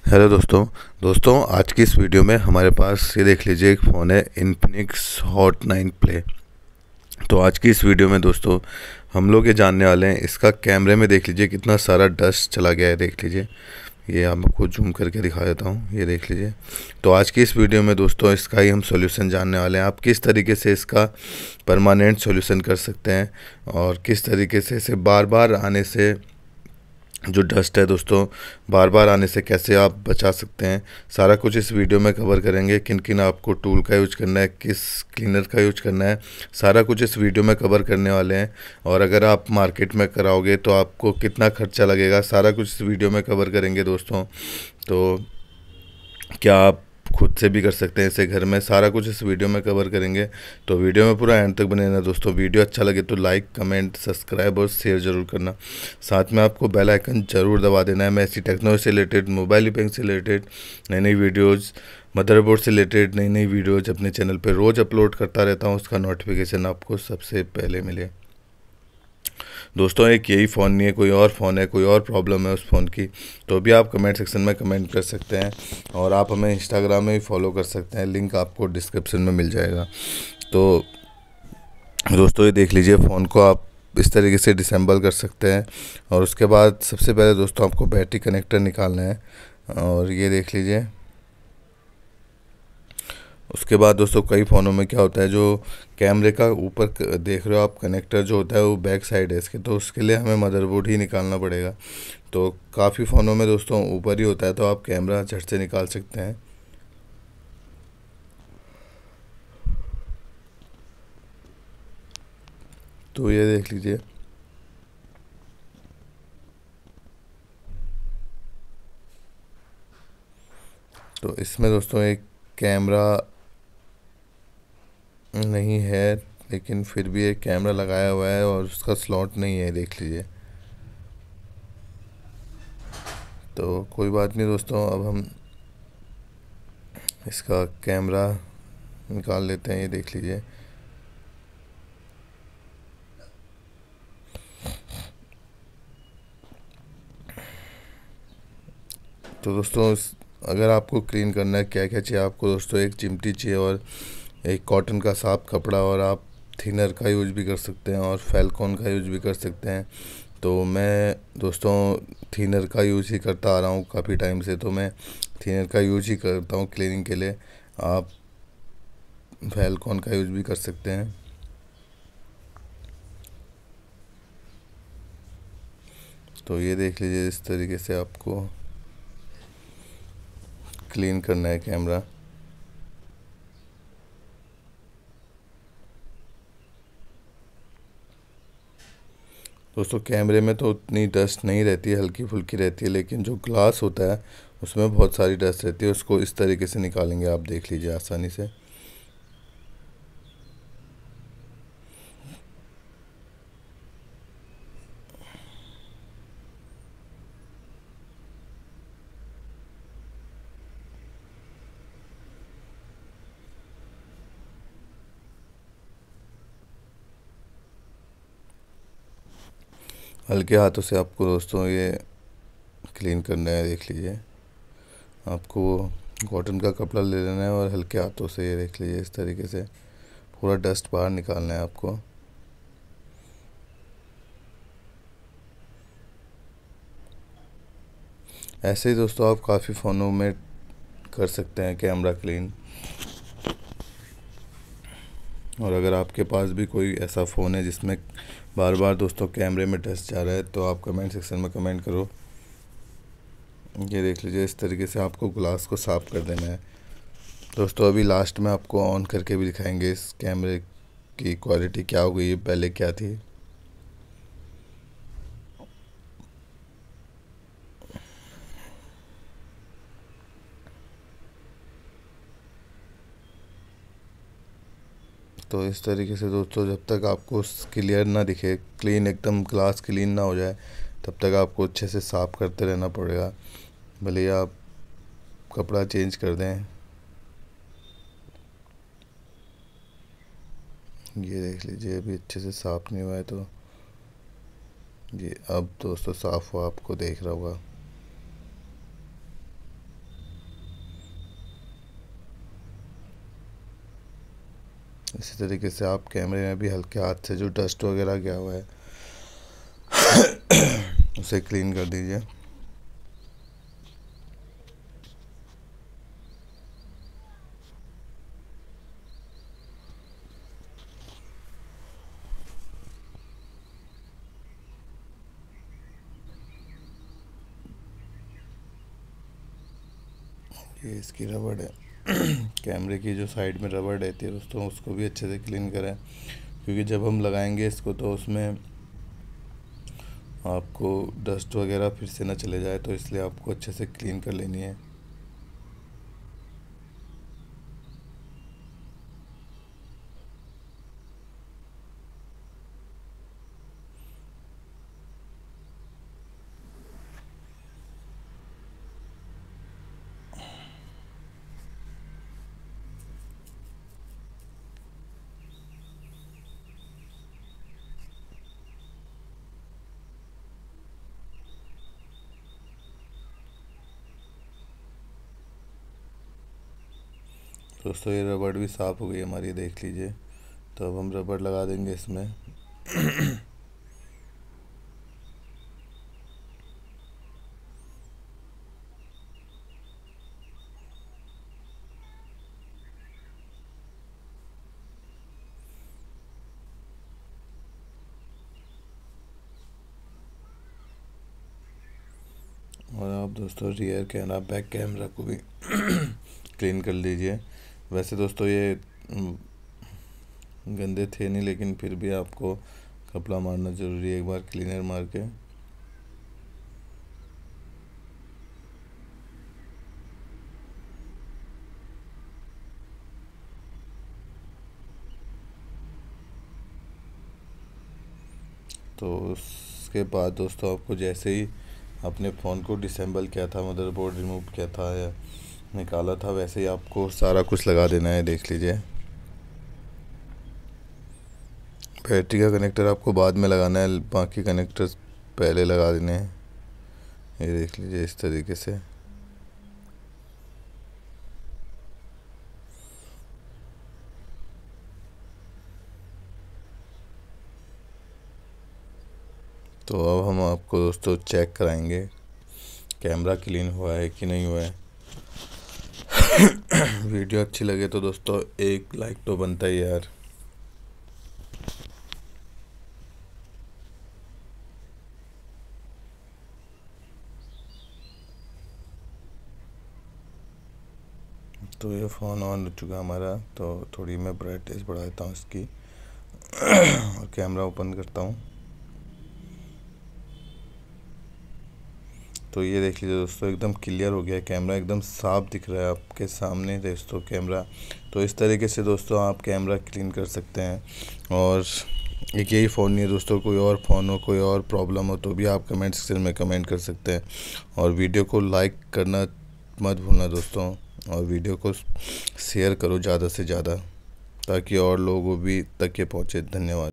Hello दोस्तों आज की इस वीडियो में हमारे पास ये देख लीजिए एक फ़ोन है इन्फिनिक्स हॉट 9 प्ले। तो आज की इस वीडियो में दोस्तों हम लोग ये जानने वाले हैं इसका कैमरे में देख लीजिए कितना सारा डस्ट चला गया है। देख लीजिए, ये आपको जूम करके दिखा देता हूँ, ये देख लीजिए। तो आज की इस वीडियो में दोस्तों इसका ही हम सॉल्यूशन जानने वाले हैं। आप किस तरीके से इसका परमानेंट सॉल्यूशन कर सकते हैं और किस तरीके से इसे बार बार आने से, जो डस्ट है दोस्तों, बार बार आने से कैसे आप बचा सकते हैं, सारा कुछ इस वीडियो में कवर करेंगे। किन किन आपको टूल का यूज करना है, किस क्लीनर का यूज करना है, सारा कुछ इस वीडियो में कवर करने वाले हैं। और अगर आप मार्केट में कराओगे तो आपको कितना खर्चा लगेगा, सारा कुछ इस वीडियो में कवर करेंगे दोस्तों। तो क्या आप खुद से भी कर सकते हैं इसे घर में, सारा कुछ इस वीडियो में कवर करेंगे। तो वीडियो में पूरा एंड तक बने रहना दोस्तों। वीडियो अच्छा लगे तो लाइक, कमेंट, सब्सक्राइब और शेयर ज़रूर करना। साथ में आपको बेल आइकन ज़रूर दबा देना है। मैं ऐसी टेक्नोलॉजी से रिलेटेड, मोबाइल रिपेयरिंग से रिलेटेड नई नई वीडियोज़, मदरबोर्ड से रिलेटेड नई नई वीडियोज़ अपने चैनल पर रोज़ अपलोड करता रहता हूँ। उसका नोटिफिकेशन आपको सबसे पहले मिले दोस्तों। एक यही फ़ोन नहीं है, कोई और फ़ोन है, कोई और प्रॉब्लम है उस फ़ोन की, तो भी आप कमेंट सेक्शन में कमेंट कर सकते हैं। और आप हमें इंस्टाग्राम में भी फॉलो कर सकते हैं, लिंक आपको डिस्क्रिप्शन में मिल जाएगा। तो दोस्तों ये देख लीजिए, फ़ोन को आप इस तरीके से डिसेंबल कर सकते हैं। और उसके बाद सबसे पहले दोस्तों आपको बैटरी कनेक्टर निकालना है, और ये देख लीजिए। उसके बाद दोस्तों कई फ़ोनों में क्या होता है, जो कैमरे का ऊपर देख रहे हो आप कनेक्टर जो होता है वो बैक साइड है इसके, तो उसके लिए हमें मदरबोर्ड ही निकालना पड़ेगा। तो काफ़ी फ़ोनों में दोस्तों ऊपर ही होता है, तो आप कैमरा झट से निकाल सकते हैं। तो ये देख लीजिए, तो इसमें दोस्तों एक कैमरा नहीं है, लेकिन फिर भी एक कैमरा लगाया हुआ है और उसका स्लॉट नहीं है, देख लीजिए। तो कोई बात नहीं दोस्तों, अब हम इसका कैमरा निकाल लेते हैं। ये देख लीजिए, तो दोस्तों अगर आपको क्लीन करना है, क्या क्या चाहिए आपको दोस्तों, एक चिमटी चाहिए और एक कॉटन का साफ कपड़ा, और आप थिनर का यूज भी कर सकते हैं और फैल्कॉन का यूज भी कर सकते हैं। तो मैं दोस्तों थिनर का यूज ही करता आ रहा हूँ काफ़ी टाइम से, तो मैं थिनर का यूज ही करता हूँ क्लीनिंग के लिए। आप फैल्कॉन का यूज भी कर सकते हैं। तो ये देख लीजिए, इस तरीके से आपको क्लीन करना है कैमरा। दोस्तों कैमरे में तो उतनी डस्ट नहीं रहती है, हल्की फुल्की रहती है, लेकिन जो ग्लास होता है उसमें बहुत सारी डस्ट रहती है। उसको इस तरीके से निकालेंगे, आप देख लीजिए आसानी से। हल्के हाथों से आपको दोस्तों ये क्लीन करना है, देख लीजिए। आपको कॉटन का कपड़ा ले लेना है और हल्के हाथों से, ये देख लीजिए, इस तरीके से पूरा डस्ट बाहर निकालना है आपको। ऐसे ही दोस्तों आप काफ़ी फ़ोनों में कर सकते हैं कैमरा क्लीन। और अगर आपके पास भी कोई ऐसा फ़ोन है जिसमें बार बार दोस्तों कैमरे में डस्ट जा रहा है, तो आप कमेंट सेक्शन में कमेंट करो। ये देख लीजिए, इस तरीके से आपको ग्लास को साफ़ कर देना है दोस्तों। अभी लास्ट में आपको ऑन करके भी दिखाएंगे इस कैमरे की क्वालिटी क्या हो गई है, पहले क्या थी। तो इस तरीके से दोस्तों जब तक आपको क्लियर ना दिखे, क्लीन एकदम ग्लास क्लीन ना हो जाए, तब तक आपको अच्छे से साफ़ करते रहना पड़ेगा, भले ही आप कपड़ा चेंज कर दें। ये देख लीजिए, अभी अच्छे से साफ़ नहीं हुआ है, तो ये अब दोस्तों साफ़ हुआ, आपको देख रहा होगा। इसी तरीके से आप कैमरे में भी हल्के हाथ से जो डस्ट वगैरह गया हुआ है उसे क्लीन कर दीजिए। ये इसकी रबड़ है कैमरे की जो साइड में रबड़ रहती है दोस्तों, उसको भी अच्छे से क्लीन करें, क्योंकि जब हम लगाएंगे इसको तो उसमें आपको डस्ट वगैरह फिर से ना चले जाए, तो इसलिए आपको अच्छे से क्लीन कर लेनी है। दोस्तों ये रबड़ भी साफ़ हो गई हमारी, देख लीजिए। तो अब हम रबड़ लगा देंगे इसमें। और आप दोस्तों रियर कैमरा, बैक कैमरा को भी क्लीन कर लीजिए। वैसे दोस्तों ये गंदे थे नहीं, लेकिन फिर भी आपको कपड़ा मारना ज़रूरी है, एक बार क्लीनर मार के। तो उसके बाद दोस्तों आपको जैसे ही अपने फ़ोन को डिसेंबल किया था, मदरबोर्ड रिमूव किया था या निकाला था, वैसे ही आपको सारा कुछ लगा देना है, देख लीजिए। बैटरी का कनेक्टर आपको बाद में लगाना है, बाकी कनेक्टर्स पहले लगा देने हैं। ये देख लीजिए इस तरीके से। तो अब हम आपको दोस्तों चेक कराएंगे कैमरा क्लीन हुआ है कि नहीं हुआ है। वीडियो अच्छी लगे तो दोस्तों एक लाइक तो बनता ही यार। तो ये फ़ोन ऑन हो चुका हमारा, तो थोड़ी मैं ब्राइटनेस बढ़ा देता हूँ इसकी और कैमरा ओपन करता हूँ। तो ये देख लीजिए दोस्तों, एकदम क्लियर हो गया कैमरा, एकदम साफ दिख रहा है आपके सामने दोस्तों कैमरा। तो इस तरीके से दोस्तों आप कैमरा क्लीन कर सकते हैं। और एक यही फ़ोन नहीं है दोस्तों, कोई और फ़ोन हो, कोई और प्रॉब्लम हो तो भी आप कमेंट सेक्शन में कमेंट कर सकते हैं। और वीडियो को लाइक करना मत भूलना दोस्तों, और वीडियो को शेयर करो ज़्यादा से ज़्यादा, ताकि और लोगों भी तक ये पहुँचे। धन्यवाद।